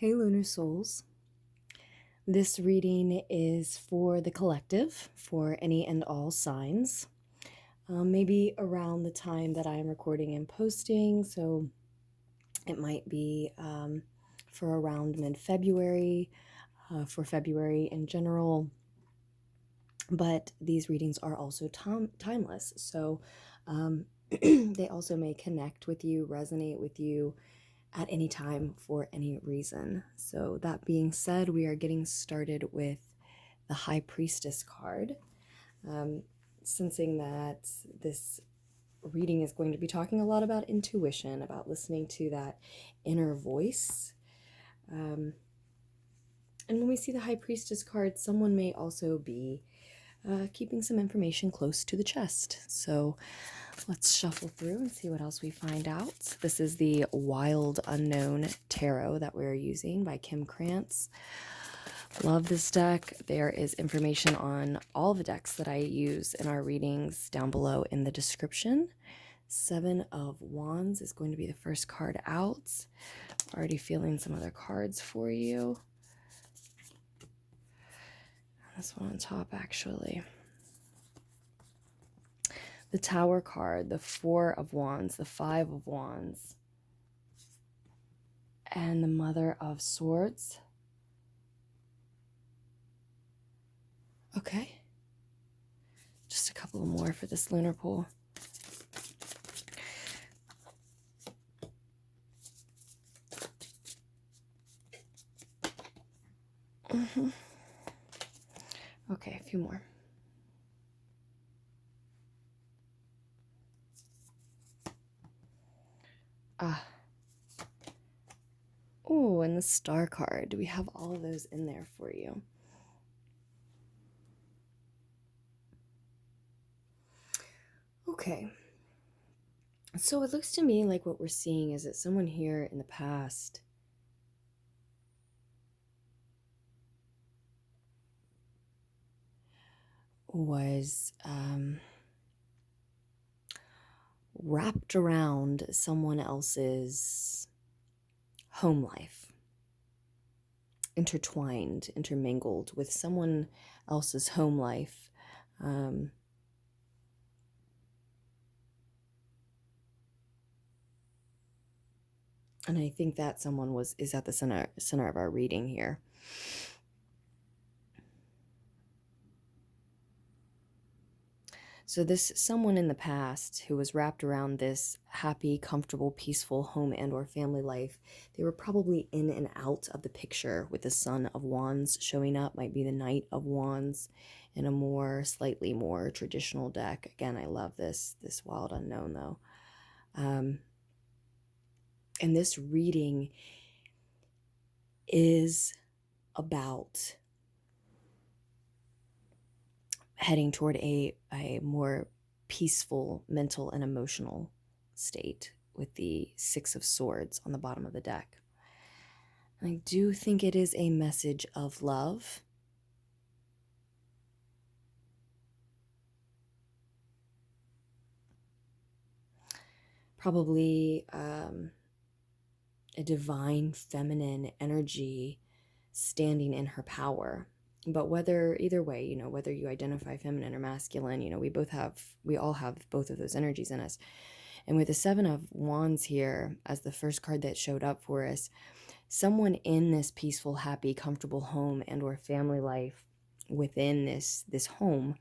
Hey Lunar Souls. This reading is for the collective, for any and all signs. Maybe around the time that I am recording and posting, so it might be for around mid-February, for February in general. But these readings are also timeless, so they also may connect with you, resonate with you at any time for any reason. So that being said, we are getting started with the High Priestess card. Sensing that this reading is going to be talking a lot about intuition, about listening to that inner voice. And when we see the High Priestess card, someone may also be keeping some information close to the chest. So let's shuffle through and see what else we find out. This is the Wild Unknown Tarot that we're using by Krans. Love this deck. There is information on all the decks that I use in our readings down below in the description. 7 of Wands is going to be the first card out. Already feeling some other cards for you. This one on top, actually. The Tower card, the 4 of Wands, the 5 of Wands, and the Mother of Swords. Okay. Just a couple more for this lunar pool. Okay, a few more. Oh, and the Star card. Do we have all of those in there for you? Okay. So it looks to me like what we're seeing is that someone here in the past was wrapped around someone else's home life, intertwined, intermingled with someone else's home life. And I think that someone is at the center of our reading here. So this someone in the past who was wrapped around this happy, comfortable, peaceful home and or family life, they were probably in and out of the picture with the Son of Wands showing up, might be the Knight of Wands in a slightly more traditional deck. Again, I love this Wild Unknown though. And this reading is about heading toward a more peaceful mental and emotional state with the 6 of Swords on the bottom of the deck. And I do think it is a message of love. Probably a divine feminine energy standing in her power. But either way, whether you identify feminine or masculine, we all have both of those energies in us. And with the 7 of Wands here as the first card that showed up for us, someone in this peaceful, happy, comfortable home and or family life within this home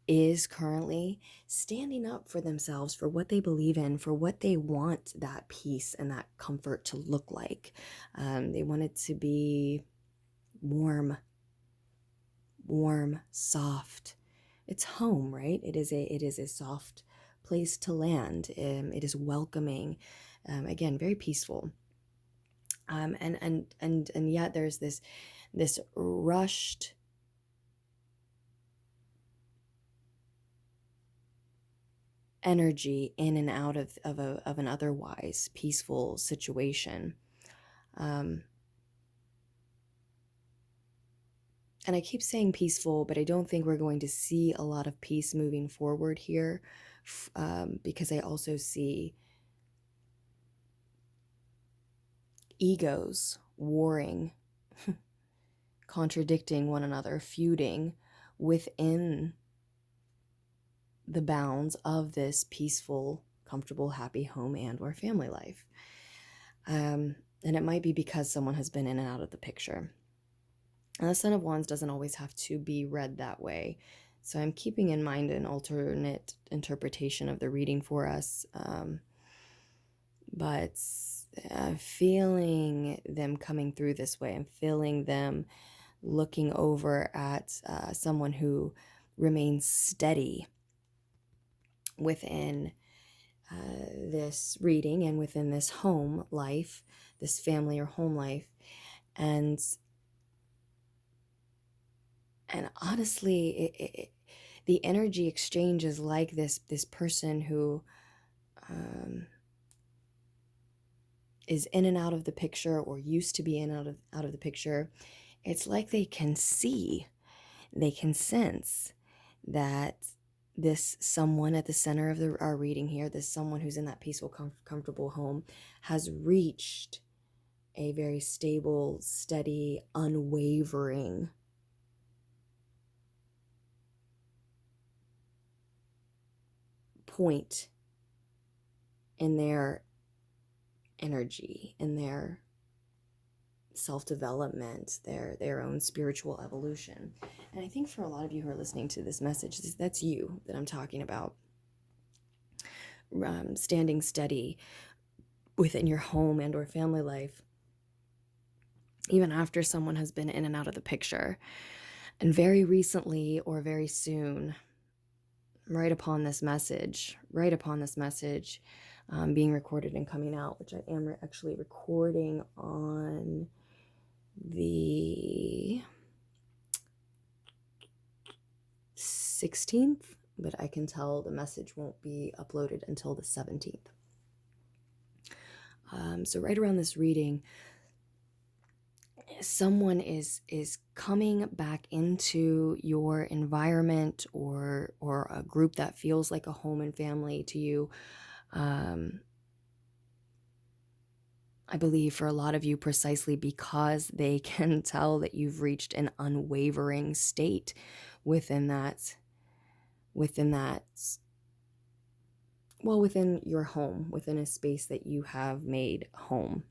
is currently standing up for themselves, for what they believe in, for what they want that peace and that comfort to look like. They want it to be warm, soft. It's home, right? It is a soft place to land. It is welcoming. Again, very peaceful. And yet there's this rushed energy in and out of an otherwise peaceful situation. And I keep saying peaceful, but I don't think we're going to see a lot of peace moving forward here, because I also see egos warring, contradicting one another, feuding within the bounds of this peaceful, comfortable, happy home and or family life. And it might be because someone has been in and out of the picture. And the Son of Wands doesn't always have to be read that way. So I'm keeping in mind an alternate interpretation of the reading for us. But feeling them coming through this way, and feeling them looking over at someone who remains steady within this reading and within this home life, this family or home life. And honestly, the energy exchange is like this person who is in and out of the picture, or used to be in and out of the picture. It's like they can see, they can sense that this someone at the center of our reading here, this someone who's in that peaceful, comfortable home, has reached a very stable, steady, unwavering point in their energy, in their self-development, their own spiritual evolution. And I think for a lot of you who are listening to this message, that's you that I'm talking about. Standing steady within your home and or family life, even after someone has been in and out of the picture. And very recently or very soon, right upon this message, being recorded and coming out, which I am actually recording on the 16th, but I can tell the message won't be uploaded until the 17th. So right around this reading, someone is coming back into your environment, or a group that feels like a home and family to you. I believe for a lot of you, precisely because they can tell that you've reached an unwavering state within your home, within a space that you have made home.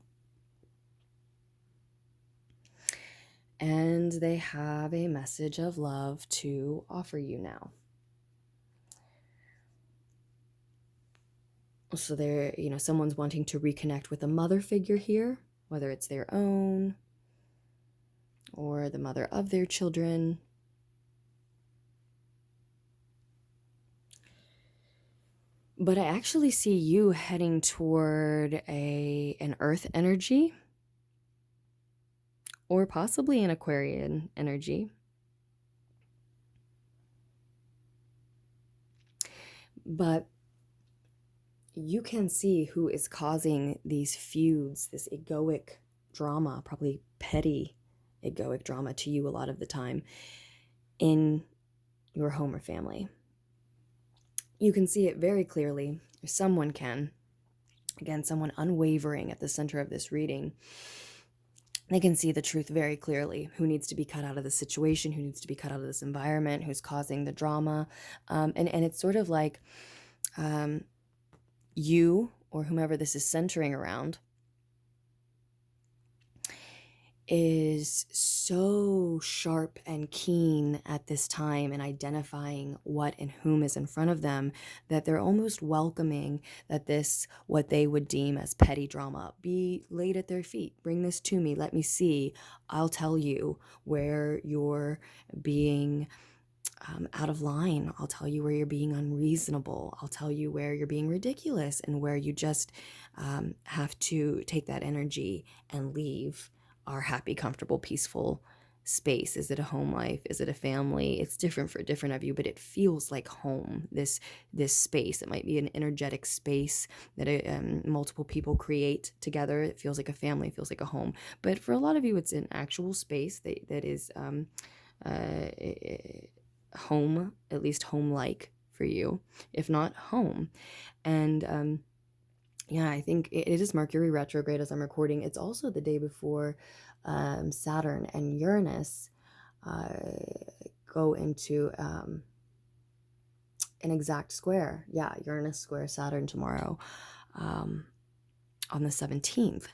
And they have a message of love to offer you now. So there, someone's wanting to reconnect with a mother figure here, whether it's their own or the mother of their children. But I actually see you heading toward an earth energy, or possibly an Aquarian energy. But you can see who is causing these feuds, this egoic drama, probably petty egoic drama to you a lot of the time in your home or family. You can see it very clearly, or someone can. Again, someone unwavering at the center of this reading. They can see the truth very clearly. Who needs to be cut out of the situation, who needs to be cut out of this environment, who's causing the drama. And it's sort of like you, or whomever this is centering around, is so sharp and keen at this time in identifying what and whom is in front of them, that they're almost welcoming that this, what they would deem as petty drama, be laid at their feet. Bring this to me. Let me see. I'll tell you where you're being out of line. I'll tell you where you're being unreasonable. I'll tell you where you're being ridiculous, and where you just have to take that energy and leave our happy, comfortable, peaceful space. Is it a home life? Is it a family? It's different for different of you, but it feels like home, this space. It might be an energetic space that multiple people create together. It feels like a family, it feels like a home. But for a lot of you, it's an actual space that is home, at least home-like for you, if not home. And Yeah, I think it is Mercury retrograde as I'm recording. It's also the day before Saturn and Uranus go into an exact square. Yeah, Uranus square Saturn tomorrow on the 17th.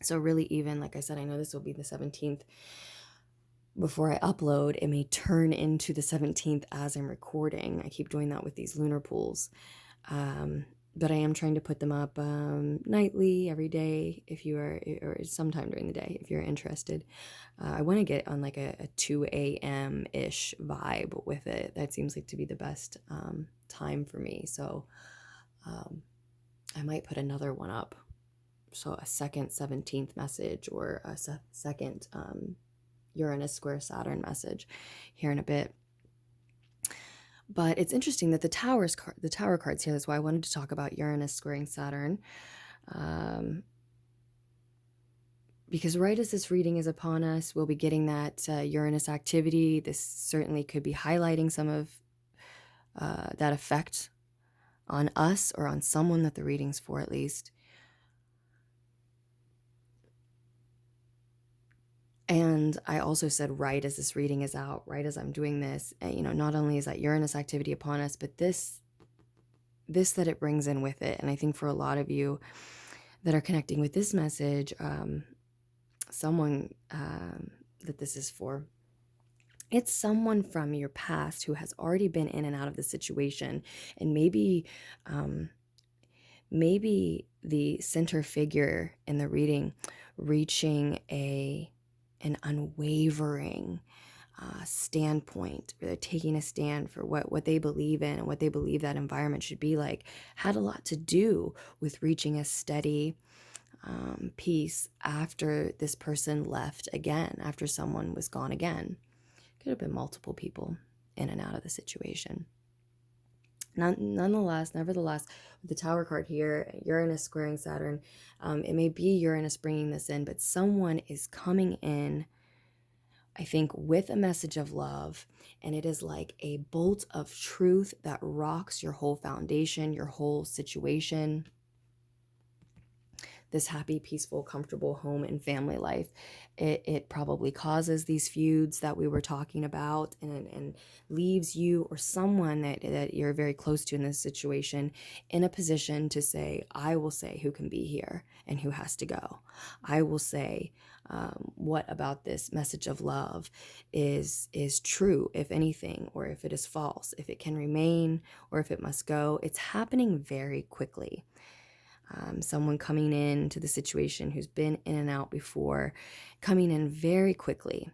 So really, even like I said, I know this will be the 17th before I upload. It may turn into the 17th as I'm recording. I keep doing that with these lunar pools. But I am trying to put them up nightly, every day, if you are, or sometime during the day, if you're interested. I want to get on like a 2 a.m.-ish vibe with it. That seems like to be the best time for me. So I might put another one up. So a second 17th message, or a second Uranus square Saturn message here in a bit. But it's interesting that the tower cards here, that's why I wanted to talk about Uranus squaring Saturn. Because right as this reading is upon us, we'll be getting that Uranus activity. This certainly could be highlighting some of that effect on us, or on someone that the reading's for, at least. And I also said, right as this reading is out, right as I'm doing this, not only is that Uranus activity upon us, but this that it brings in with it. And I think for a lot of you that are connecting with this message, someone that this is for, it's someone from your past who has already been in and out of the situation. And maybe the center figure in the reading reaching an unwavering standpoint, where they're taking a stand for what they believe in and what they believe that environment should be like, had a lot to do with reaching a steady peace after this person left again, after someone was gone again. Could have been multiple people in and out of the situation. Nevertheless, with the Tower card here, Uranus squaring Saturn, it may be Uranus bringing this in, but someone is coming in, I think, with a message of love, and it is like a bolt of truth that rocks your whole foundation, your whole situation. This happy, peaceful, comfortable home and family life. It probably causes these feuds that we were talking about, and leaves you or someone that you're very close to in this situation in a position to say, I will say who can be here and who has to go. I will say what about this message of love is true, if anything, or if it is false, if it can remain or if it must go. It's happening very quickly. Someone coming into the situation who's been in and out before, coming in very quickly,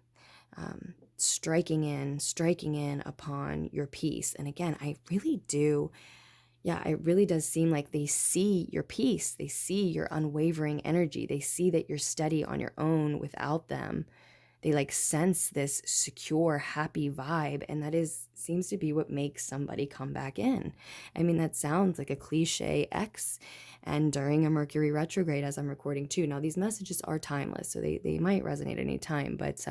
striking in upon your peace. And again, it really does seem like they see your peace. They see your unwavering energy. They see that you're steady on your own without them. They like sense this secure, happy vibe, and that seems to be what makes somebody come back in. I mean, that sounds like a cliche ex, and during a Mercury retrograde, as I'm recording too. Now, these messages are timeless, so they might resonate any time, but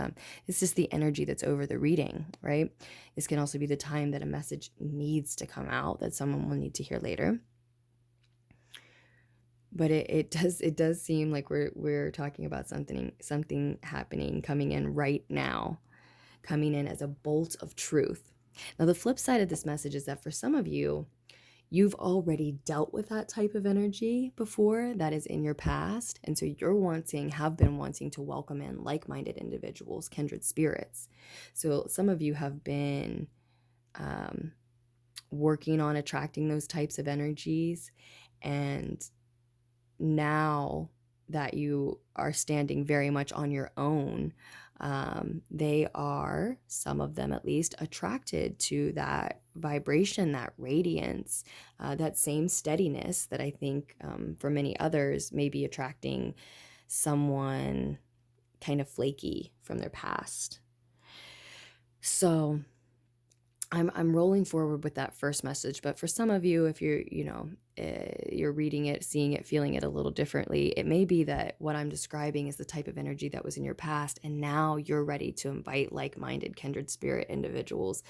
it's just the energy that's over the reading, right? This can also be the time that a message needs to come out that someone will need to hear later. But it does seem like we're talking about something happening, coming in right now, coming in as a bolt of truth. Now, the flip side of this message is that for some of you, you've already dealt with that type of energy before, that is in your past, and so have been wanting to welcome in like-minded individuals, kindred spirits. So some of you have been working on attracting those types of energies, and now that you are standing very much on your own, they are, some of them at least, attracted to that vibration, that radiance, that same steadiness that I think for many others may be attracting someone kind of flaky from their past. So I'm rolling forward with that first message, but for some of you, if you're reading it, seeing it, feeling it a little differently, it may be that what I'm describing is the type of energy that was in your past, and now you're ready to invite like-minded kindred spirit individuals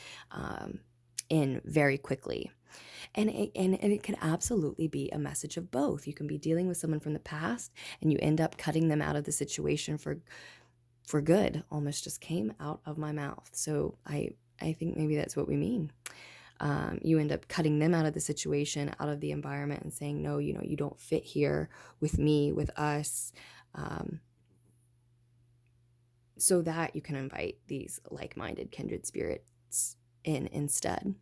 in very quickly. And it can absolutely be a message of both. You can be dealing with someone from the past and you end up cutting them out of the situation for good. Almost just came out of my mouth. So I think maybe that's what we mean. You end up cutting them out of the situation, out of the environment, and saying, no, you don't fit here with me, with us, so that you can invite these like-minded kindred spirits in instead.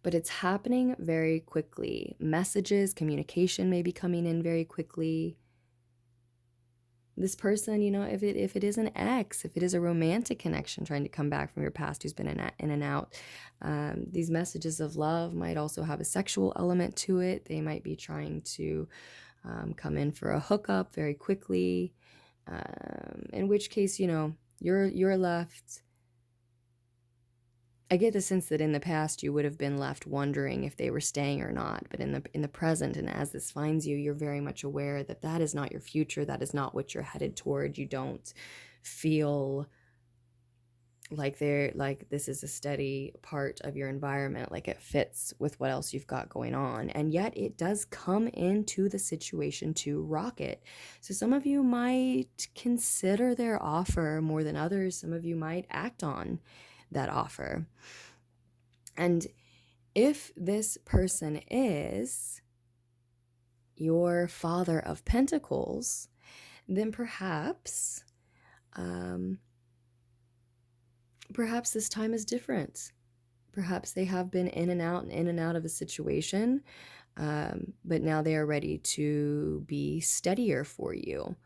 But it's happening very quickly. Messages, communication may be coming in very quickly. This person, if it is an ex, if it is a romantic connection trying to come back from your past who's been in and out, these messages of love might also have a sexual element to it. They might be trying to come in for a hookup very quickly, in which case, you're left. I get the sense that in the past you would have been left wondering if they were staying or not, but in the present, and as this finds you, you're very much aware that that is not your future, that is not what you're headed toward. You don't feel like this is a steady part of your environment, like it fits with what else you've got going on, and yet it does come into the situation to rock it. So some of you might consider their offer more than others. Some of you might act on that offer. And if this person is your Father of Pentacles, then perhaps this time is different. Perhaps they have been in and out of a situation, but now they are ready to be steadier for you.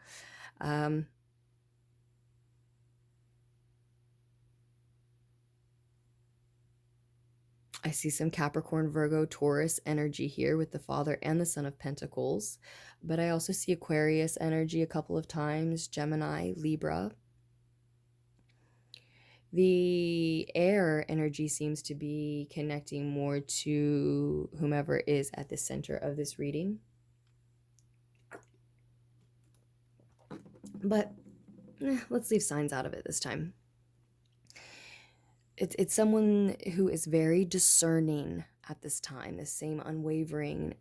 I see some Capricorn, Virgo, Taurus energy here with the Father and the Son of Pentacles. But I also see Aquarius energy a couple of times, Gemini, Libra. The air energy seems to be connecting more to whomever is at the center of this reading. But let's leave signs out of it this time. It's someone who is very discerning at this time. This same unwavering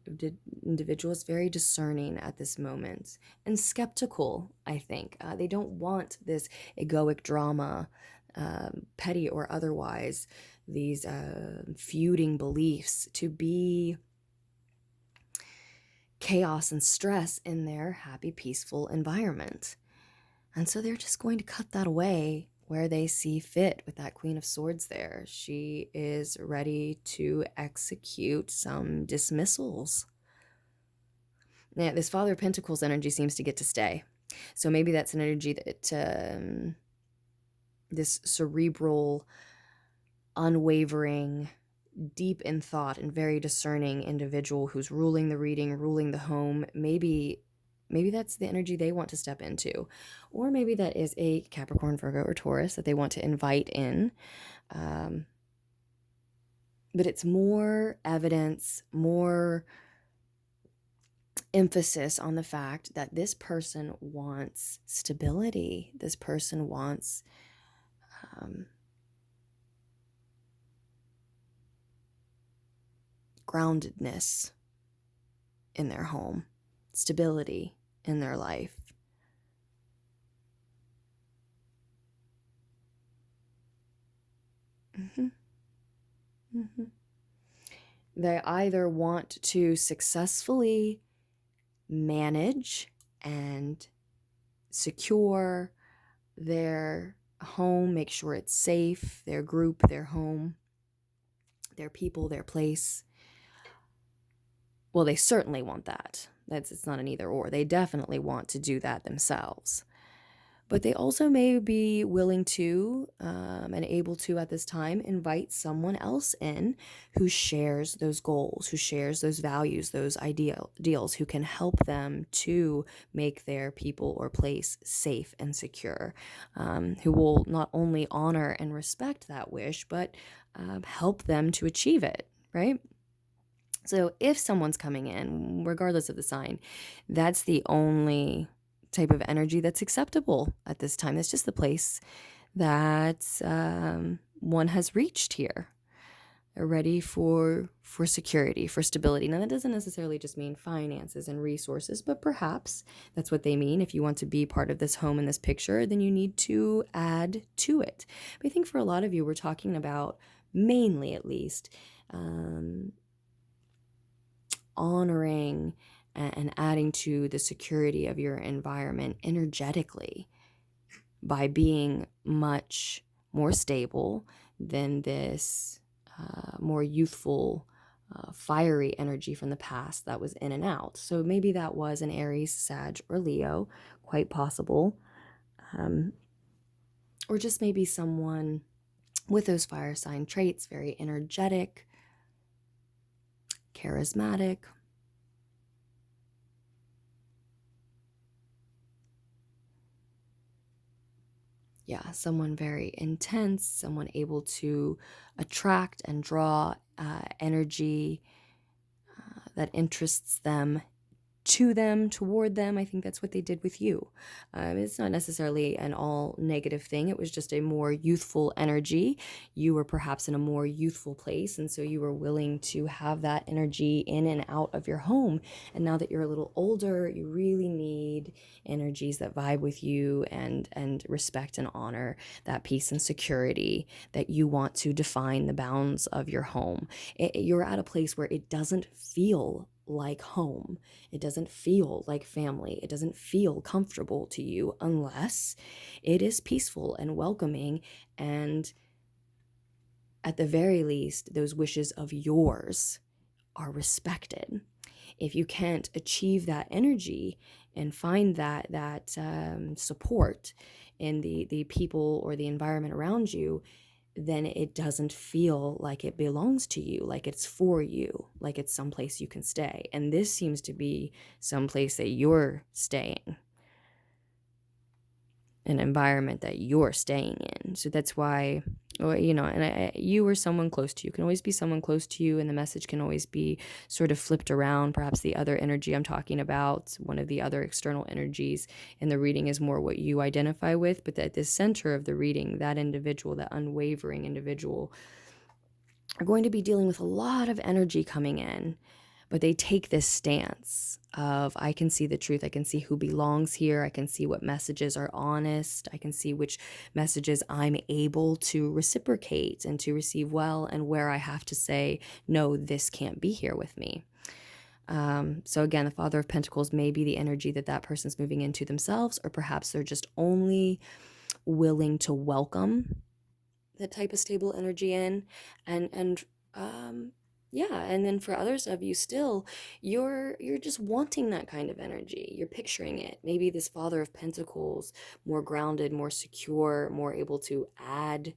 individual is very discerning at this moment and skeptical, I think. They don't want this egoic drama, petty or otherwise, these feuding beliefs to be chaos and stress in their happy, peaceful environment. And so they're just going to cut that away where they see fit with that Queen of Swords there. She is ready to execute some dismissals. Now, this Father of Pentacles energy seems to get to stay. So maybe that's an energy that this cerebral, unwavering, deep in thought and very discerning individual who's ruling the reading, ruling the home, maybe that's the energy they want to step into. Or maybe that is a Capricorn, Virgo, or Taurus that they want to invite in. But it's more evidence, more emphasis on the fact that this person wants stability. This person wants groundedness in their home, stability in their life. They either want to successfully manage and secure their home, make sure it's safe, their group, their home, their people, their place. Well, they certainly want that. It's not an either or. They definitely want to do that themselves. But they also may be willing to and able to at this time invite someone else in who shares those goals, who shares those values, those ideals, who can help them to make their people or place safe and secure, who will not only honor and respect that wish, but help them to achieve it, right? So if someone's coming in, regardless of the sign, that's the only type of energy that's acceptable at this time. It's just the place that one has reached here. They're ready for security, for stability. Now, that doesn't necessarily just mean finances and resources, but perhaps that's what they mean. If you want to be part of this home in this picture, then you need to add to it. But I think for a lot of you, we're talking about, mainly at least, honoring and adding to the security of your environment energetically by being much more stable than this more youthful, fiery energy from the past that was in and out. So maybe that was an Aries, Sag, or Leo, quite possible. Or just maybe someone with those fire sign traits, very energetic, charismatic. Yeah, someone very intense, someone able to attract and draw energy that interests them, to them, toward them. I think that's what they did with you. It's not necessarily an all negative thing. It was just a more youthful energy. You were perhaps in a more youthful place, and so you were willing to have that energy in and out of your home. And now that you're a little older, you really need energies that vibe with you and respect and honor that peace and security that you want to define the bounds of your home. You're at a place where it doesn't feel like home. It doesn't feel like family. It doesn't feel comfortable to you unless it is peaceful and welcoming, and at the very least, those wishes of yours are respected. If you can't achieve that energy and find that support in the people or the environment around you, then it doesn't feel like it belongs to you, like it's for you, like it's someplace you can stay. And this seems to be someplace that you're staying, an environment that you're staying in. So that's why, and you or someone close to you, can always be someone close to you, and the message can always be sort of flipped around. Perhaps the other energy I'm talking about, one of the other external energies in the reading, is more what you identify with, but at the center of the reading, that individual, that unwavering individual, are going to be dealing with a lot of energy coming in. But they take this stance of, I can see the truth. I can see who belongs here. I can see what messages are honest. I can see which messages I'm able to reciprocate and to receive well, and where I have to say, no, this can't be here with me. So again, the Father of Pentacles may be the energy that person's moving into themselves, or perhaps they're just only willing to welcome that type of stable energy in, yeah, and then for others of you still, you're just wanting that kind of energy. You're picturing it. Maybe this Father of Pentacles, more grounded, more secure, more able to add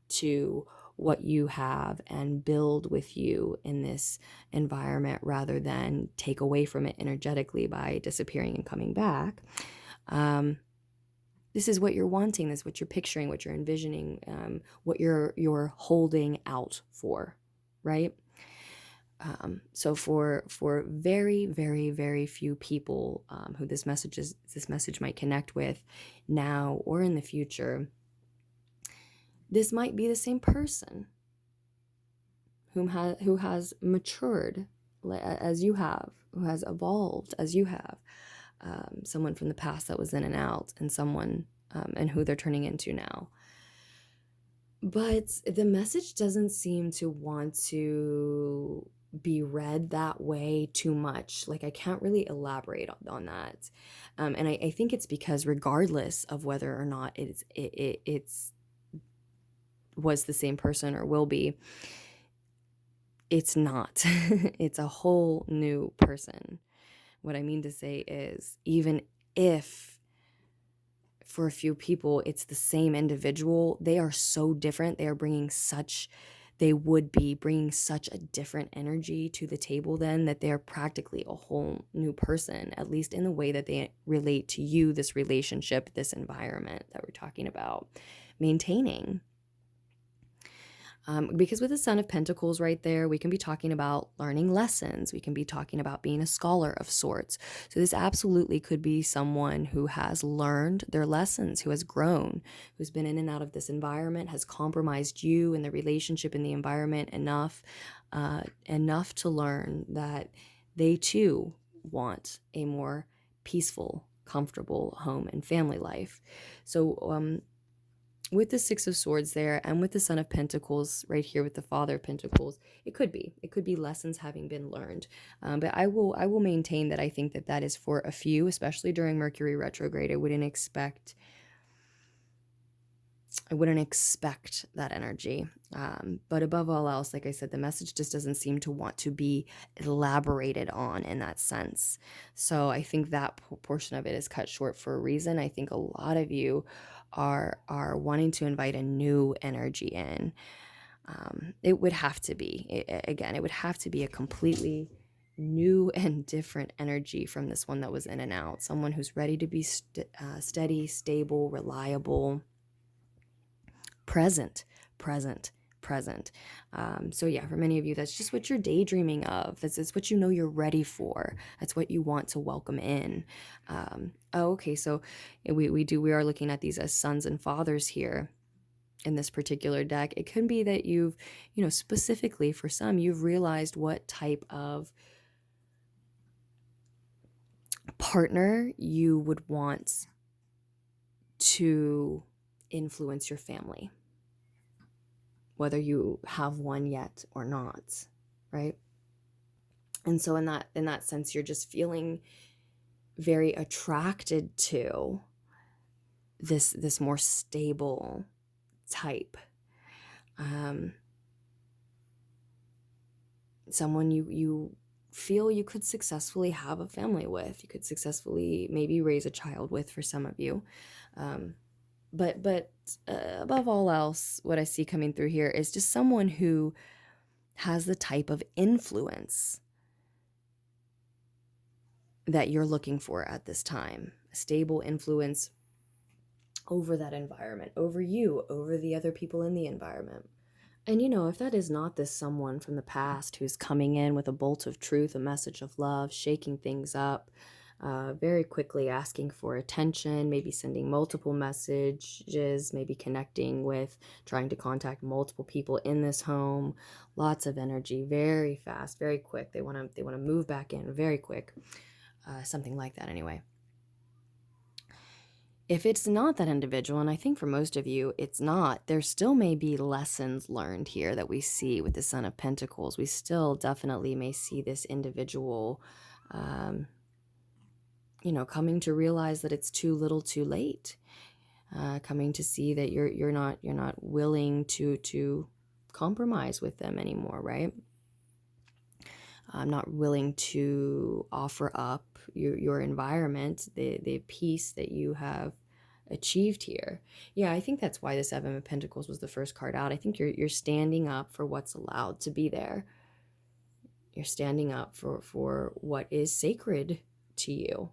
to what you have and build with you in this environment rather than take away from it energetically by disappearing and coming back. This is what you're wanting. This is what you're picturing, what you're envisioning, what you're holding out for, right? So for very, very, very few people who this message might connect with now or in the future, this might be the same person who has matured as you have, who has evolved as you have, someone from the past that was in and out, and someone and who they're turning into now. But the message doesn't seem to want to be read that way too much. Like, I can't really elaborate on that. And I think it's because regardless of whether or not it's was the same person or will be, it's not. It's a whole new person. What I mean to say is, even if for a few people it's the same individual, they are so different. They would be bringing such a different energy to the table then, that they're practically a whole new person, at least in the way that they relate to you, this relationship, this environment that we're talking about maintaining. Because with the Son of Pentacles right there, we can be talking about learning lessons. We can be talking about being a scholar of sorts. So this absolutely could be someone who has learned their lessons, who has grown, who's been in and out of this environment, has compromised you and the relationship in the environment enough to learn that they too want a more peaceful, comfortable home and family life. So with the Six of Swords there and with the Son of Pentacles right here with the Father of Pentacles, it could be lessons having been learned. But I will maintain that I think that is for a few, especially during Mercury retrograde. I wouldn't expect that energy. But above all else, like I said, the message just doesn't seem to want to be elaborated on in that sense. So I think that portion of it is cut short for a reason. I think a lot of you are wanting to invite a new energy in. It would have to be, it would have to be a completely new and different energy from this one that was in and out. Someone who's ready to be steady, stable, reliable, present. So yeah, for many of you, that's just what you're daydreaming of. It's what you know you're ready for. That's what you want to welcome in. Okay, so we are looking at these as sons and fathers here in this particular deck. It could be that you've, specifically for some, you've realized what type of partner you would want to influence your family, whether you have one yet or not, right? And so in that sense, you're just feeling very attracted to this more stable type. Someone you feel you could successfully have a family with, you could successfully maybe raise a child with for some of you. But above all else, what I see coming through here is just someone who has the type of influence that you're looking for at this time. A stable influence over that environment, over you, over the other people in the environment. And if that is not this someone from the past who's coming in with a bolt of truth, a message of love, shaking things up, very quickly asking for attention, maybe sending multiple messages, maybe connecting with, trying to contact multiple people in this home, lots of energy, very fast, very quick. They want to move back in very quick, something like that anyway. If it's not that individual, and I think for most of you it's not, there still may be lessons learned here that we see with the Son of Pentacles. We still definitely may see this individual coming to realize that it's too little too late, coming to see that you're not willing to compromise with them anymore, right? I'm not willing to offer up your environment, the peace that you have achieved here. Yeah, I think that's why the Seven of Pentacles was the first card out. I think you're standing up for what's allowed to be there. You're standing up for what is sacred to you.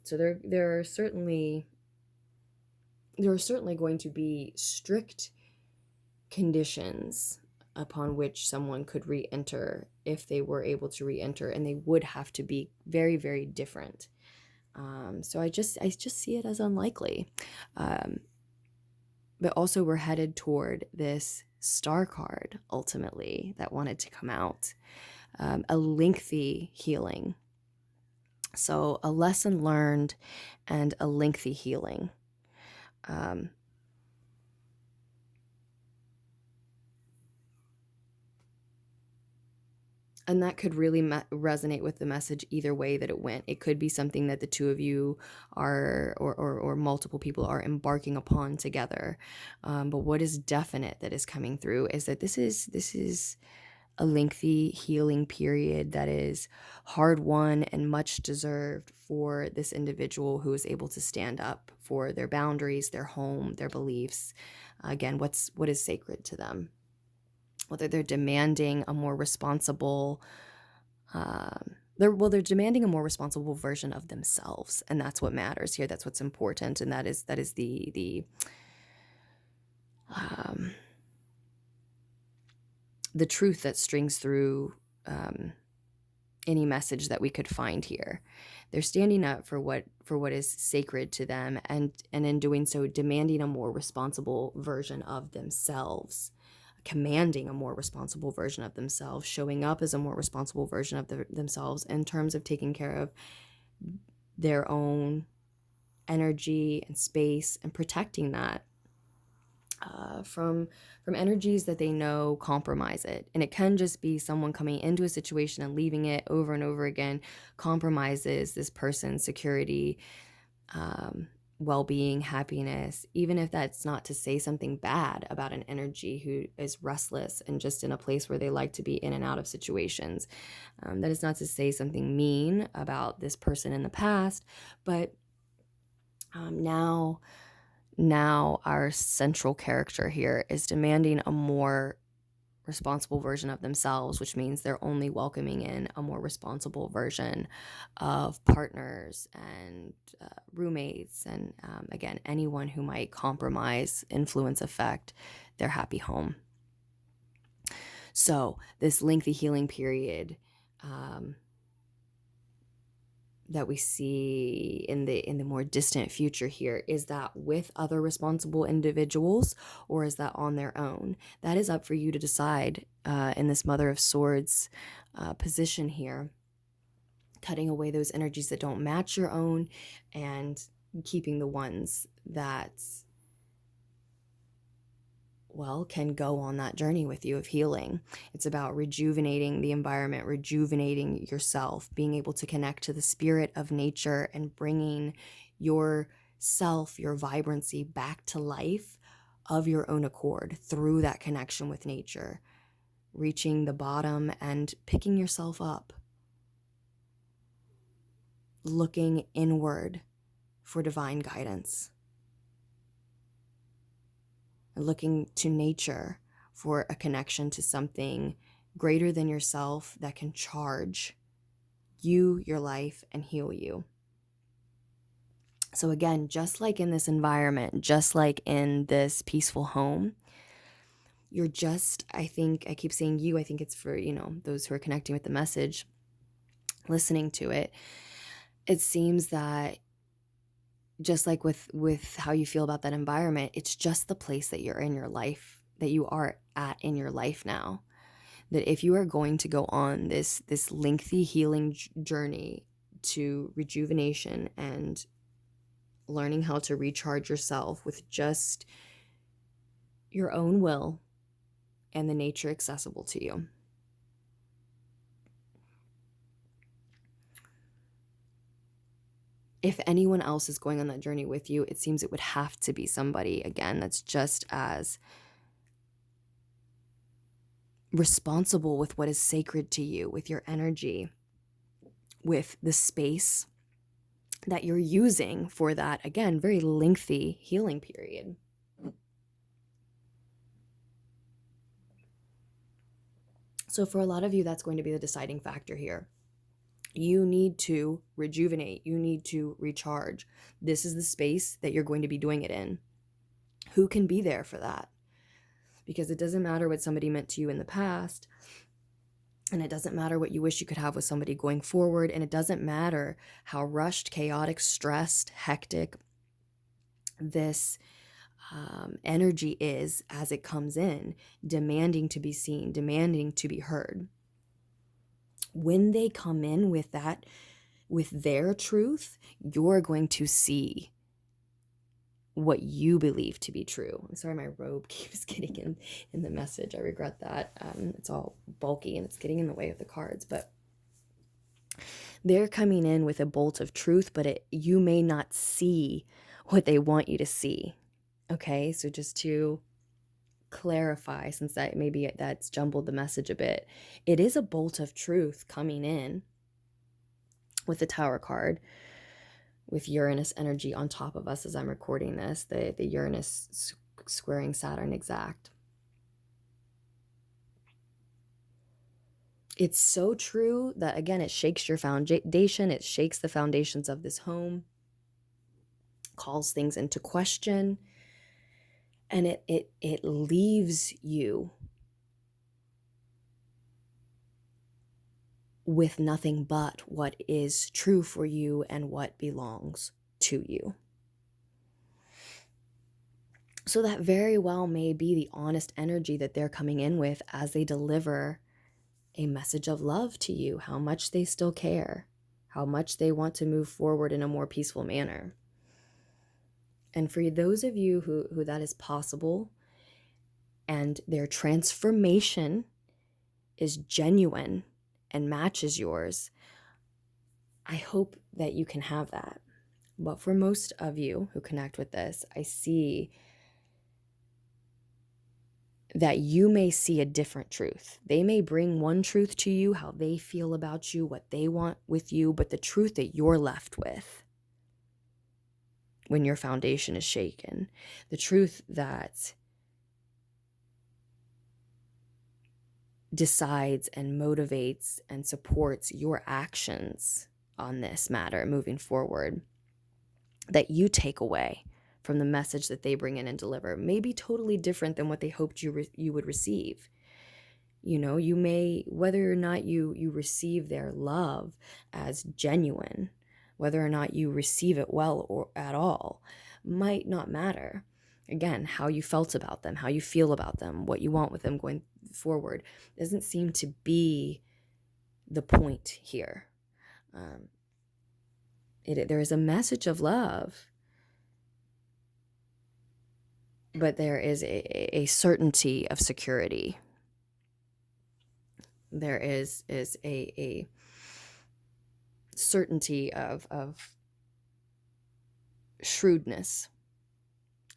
So there are certainly going to be strict conditions upon which someone could re-enter if they were able to re-enter, and they would have to be very, very different. So I just see it as unlikely. But also we're headed toward this Star card ultimately that wanted to come out, a lengthy healing. So a lesson learned and a lengthy healing. And that could really resonate with the message either way that it went. It could be something that the two of you are, or multiple people are embarking upon together. But what is definite that is coming through is that this is a lengthy healing period that is hard won and much deserved for this individual who is able to stand up for their boundaries, their home, their beliefs. Again, what is sacred to them. Whether they're demanding a more responsible, they're demanding a more responsible version of themselves, and that's what matters here. That's what's important, and that is the the truth that strings through any message that we could find here. They're standing up for what is sacred to them, and in doing so, demanding a more responsible version of themselves, commanding a more responsible version of themselves, showing up as a more responsible version of themselves in terms of taking care of their own energy and space and protecting that from energies that they know compromise it. And it can just be someone coming into a situation and leaving it over and over again compromises this person's security, well-being, happiness, even if that's not to say something bad about an energy who is restless and just in a place where they like to be in and out of situations. That is not to say something mean about this person in the past, but now our central character here is demanding a more responsible version of themselves, which means they're only welcoming in a more responsible version of partners and roommates and, again, anyone who might compromise, influence, affect their happy home. So this lengthy healing period that we see in the more distant future here, is that with other responsible individuals, or is that on their own? That is up for you to decide in this Mother of Swords position here, cutting away those energies that don't match your own and keeping the ones that, well, can go on that journey with you of healing. It's about rejuvenating the environment, rejuvenating yourself, being able to connect to the spirit of nature and bringing yourself, your vibrancy back to life of your own accord through that connection with nature, reaching the bottom and picking yourself up, looking inward for divine guidance, looking to nature for a connection to something greater than yourself that can charge you, your life, and heal you. So again, just like in this environment, just like in this peaceful home, you're just, I keep saying you, I think it's for, those who are connecting with the message, listening to it. It seems that just like with how you feel about that environment, it's just the place that you're in your life, that you are at in your life now. That if you are going to go on this lengthy healing journey to rejuvenation and learning how to recharge yourself with just your own will and the nature accessible to you, if anyone else is going on that journey with you, it seems it would have to be somebody, again, that's just as responsible with what is sacred to you, with your energy, with the space that you're using for that, again, very lengthy healing period. So for a lot of you, that's going to be the deciding factor here. You need to rejuvenate. You need to recharge. This is the space that you're going to be doing it in. Who can be there for that? Because it doesn't matter what somebody meant to you in the past, and it doesn't matter what you wish you could have with somebody going forward, and it doesn't matter how rushed, chaotic, stressed, hectic this energy is as it comes in, demanding to be seen, demanding to be heard. When they come in with that, with their truth, you're going to see what you believe to be true. I'm sorry, my robe keeps getting in the message. I regret that. It's all bulky and it's getting in the way of the cards, but they're coming in with a bolt of truth, but you may not see what they want you to see. Okay, so just to clarify, since that maybe that's jumbled the message a bit, it is a bolt of truth coming in with the Tower card, with Uranus energy on top of us as I'm recording this, the Uranus squaring Saturn exact. It's so true that, again, it shakes your foundation, it shakes the foundations of this home, calls things into question, and it leaves you with nothing but what is true for you and what belongs to you. So that very well may be the honest energy that they're coming in with as they deliver a message of love to you, how much they still care, how much they want to move forward in a more peaceful manner. And for those of you who that is possible and their transformation is genuine and matches yours, I hope that you can have that. But for most of you who connect with this, I see that you may see a different truth. They may bring one truth to you, how they feel about you, what they want with you, but the truth that you're left with when your foundation is shaken, the truth that decides and motivates and supports your actions on this matter moving forward, that you take away from the message that they bring in and deliver, may be totally different than what they hoped you would receive. You know, you may, whether or not you receive their love as genuine, whether or not you receive it well or at all, might not matter. Again, how you felt about them, how you feel about them, what you want with them going forward doesn't seem to be the point here. There is a message of love, but there is a certainty of security. There is a certainty of shrewdness,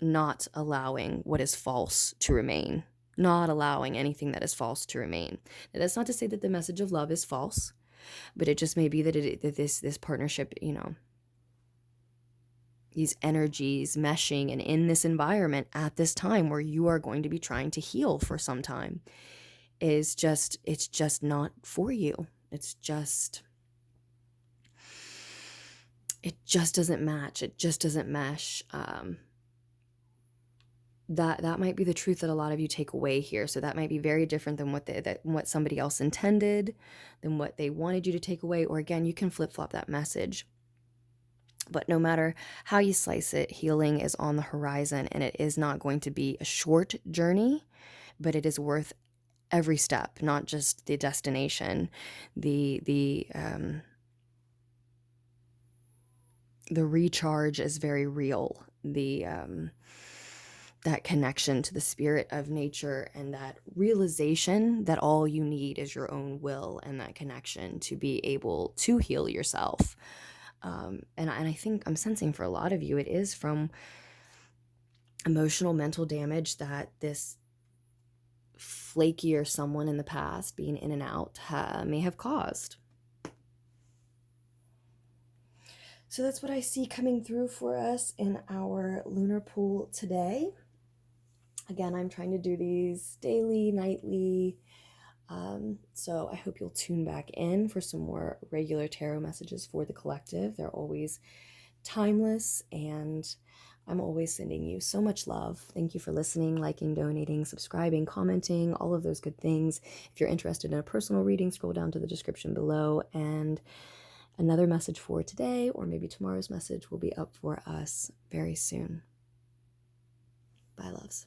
not allowing what is false to remain, not allowing anything that is false to remain. Now, that's not to say that the message of love is false, but it just may be that this partnership, you know, these energies meshing and in this environment at this time where you are going to be trying to heal for some time it's just not for you. It just doesn't match. It just doesn't mesh. That might be the truth that a lot of you take away here. So that might be very different than what somebody else intended, than what they wanted you to take away. Or again, you can flip-flop that message. But no matter how you slice it, healing is on the horizon, and it is not going to be a short journey, but it is worth every step, not just the destination. The recharge is very real. That connection to the spirit of nature and that realization that all you need is your own will and that connection to be able to heal yourself. And I think I'm sensing for a lot of you, it is from emotional, mental damage that this flakier someone in the past, being in and out, may have caused. So that's what I see coming through for us in our lunar pool today. Again, I'm trying to do these daily, nightly. So I hope you'll tune back in for some more regular tarot messages for the collective. They're always timeless, and I'm always sending you so much love. Thank you for listening, liking, donating, subscribing, commenting, all of those good things. If you're interested in a personal reading, scroll down to the description below, and another message for today, or maybe tomorrow's message, will be up for us very soon. Bye, loves.